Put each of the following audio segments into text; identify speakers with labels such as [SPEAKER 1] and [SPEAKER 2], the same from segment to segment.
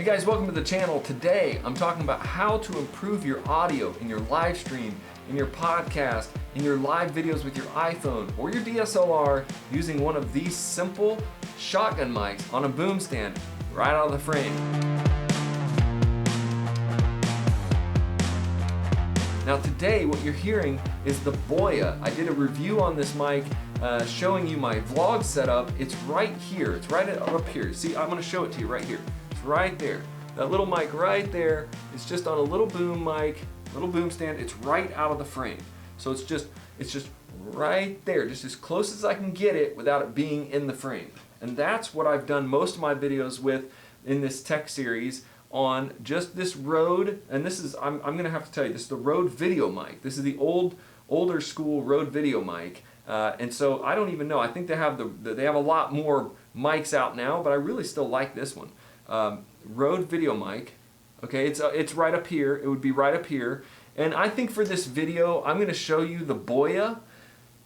[SPEAKER 1] Hey guys, welcome to the channel. Today I'm talking about how to improve your audio in your live stream, in your podcast, in your live videos with your iPhone or your DSLR using one of these simple shotgun mics on a boom stand right out of the frame. Now today what you're hearing is the Boya. I did a review on this mic showing you my vlog setup. It's right here, it's right up here. See, I'm gonna show it to you right here. It's right there. That little mic right there is just on a little boom mic, little boom stand. It's right out of the frame. So it's just right there, just as close as I can get it without it being in the frame. And that's what I've done most of my videos with in this tech series on just this Rode, and this is, I'm gonna have to tell you, this is the Rode video mic. This is the older school Rode video mic. And so I don't even know, I think they have they have a lot more mics out now, but I really still like this one. Rode video mic, okay, it's right up here, it would be right up here. And I think for this video, I'm gonna show you the Boya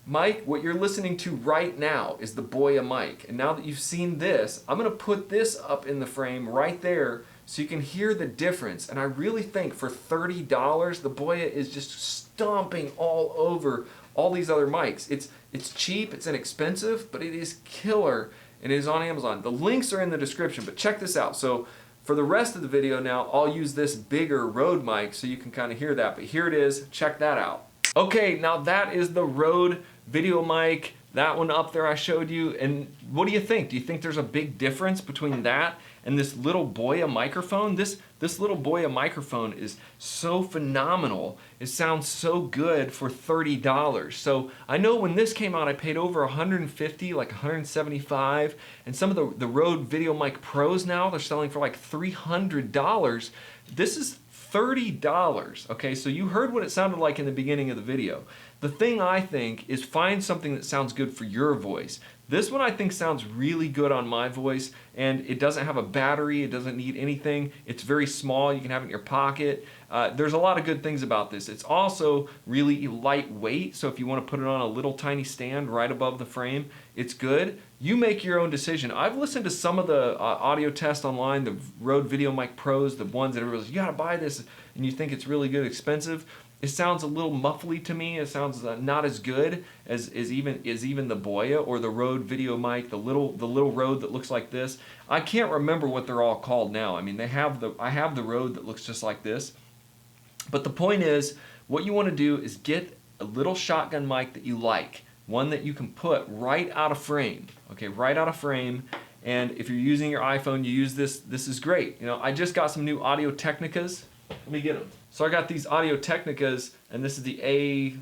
[SPEAKER 1] mic. What you're listening to right now is the Boya mic. And now that you've seen this, I'm gonna put this up in the frame right there so you can hear the difference. And I really think for $30, the Boya is just stomping all over all these other mics. It's cheap, it's inexpensive, but it is killer, and it is on Amazon. The links are in the description, but check this out. So for the rest of the video now, I'll use this bigger Rode mic so you can kind of hear that, but here it is, check that out. Okay, now that is the Rode video mic, that one up there I showed you, and what do you think? Do you think there's a big difference between that and this little Boya microphone? This little Boya microphone is so phenomenal. It sounds so good for $30. So I know when this came out I paid over $150, like $175, and some of the Rode Video Mic Pros now, they're selling for like $300. This is $30, okay? So you heard what it sounded like in the beginning of the video. The thing I think is find something that sounds good for your voice. This one I think sounds really good on my voice, and it doesn't have a battery, it doesn't need anything. It's very small, you can have it in your pocket. There's a lot of good things about this. It's also really lightweight, so if you want to put it on a little tiny stand right above the frame, it's good. You make your own decision. I've listened to some of the audio tests online, the Rode Video Mic Pros, the ones that everybody's, you gotta buy this, and you think it's really good, expensive. It sounds a little muffly to me. It sounds not as good as even the Boya or the Rode Video Mic, the little Rode that looks like this. I can't remember what they're all called now. I mean, I have the Rode that looks just like this. But the point is, what you want to do is get a little shotgun mic that you like, one that you can put right out of frame. Okay, right out of frame. And if you're using your iPhone, you use this. This is great. You know, I just got some new Audio Technicas. Let me get them. So I got these Audio Technicas, and this is the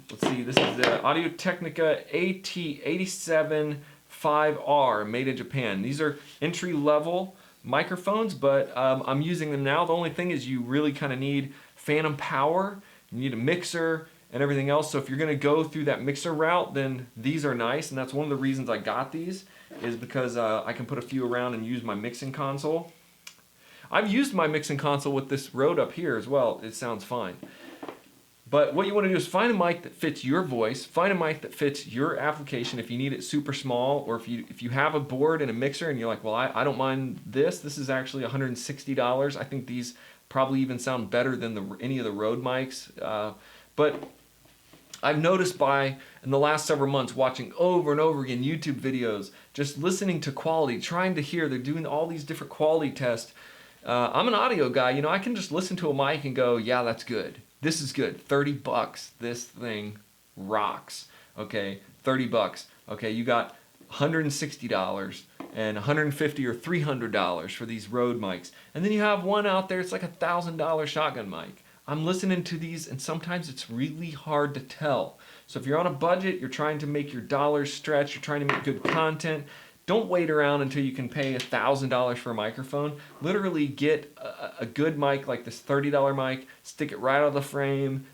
[SPEAKER 1] this is the Audio Technica AT87 5R, made in Japan. These are entry-level microphones, but I'm using them now. The only thing is you really kind of need phantom power, you need a mixer, and everything else. So if you're gonna go through that mixer route, then these are nice, and that's one of the reasons I got these, is because I can put a few around and use my mixing console. I've used my mixing console with this Rode up here as well. It sounds fine. But what you want to do is find a mic that fits your voice, find a mic that fits your application if you need it super small, or if you have a board and a mixer and you're like, well, I don't mind this. This is actually $160. I think these probably even sound better than any of the Rode mics. But I've noticed in the last several months, watching over and over again YouTube videos, just listening to quality, trying to hear, they're doing all these different quality tests. I'm an audio guy, you know, I can just listen to a mic and go, yeah, that's good. This is good. $30, this thing rocks. Okay, $30. Okay, you got $160 and $150 or $300 for these Rode mics. And then you have one out there, it's like $1,000 shotgun mic. I'm listening to these and sometimes it's really hard to tell. So if you're on a budget, you're trying to make your dollars stretch, you're trying to make good content, don't wait around until you can pay $1,000 for a microphone. Literally get a good mic like this $30 mic, stick it right out of the frame,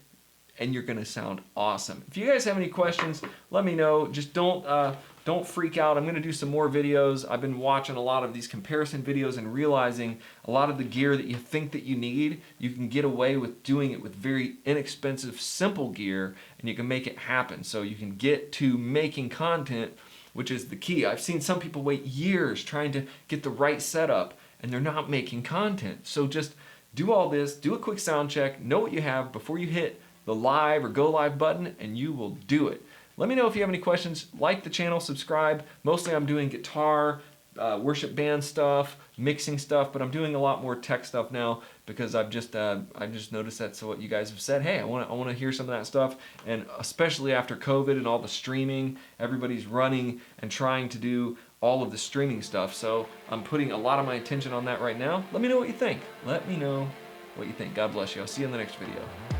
[SPEAKER 1] and you're gonna sound awesome. If you guys have any questions, let me know. Just don't freak out. I'm gonna do some more videos. I've been watching a lot of these comparison videos and realizing a lot of the gear that you think that you need, you can get away with doing it with very inexpensive, simple gear, and you can make it happen. So you can get to making content, which is the key. I've seen some people wait years trying to get the right setup, and they're not making content. So just do all this, do a quick sound check, know what you have before you hit the live or go live button, and you will do it. Let me know if you have any questions. Like the channel, subscribe. Mostly I'm doing guitar, worship band stuff, mixing stuff, but I'm doing a lot more tech stuff now because I've just noticed that's what you guys have said. Hey, I want to hear some of that stuff, and especially after COVID and all the streaming, everybody's running and trying to do all of the streaming stuff. So I'm putting a lot of my attention on that right now. Let me know what you think. Let me know what you think. God bless you. I'll see you in the next video.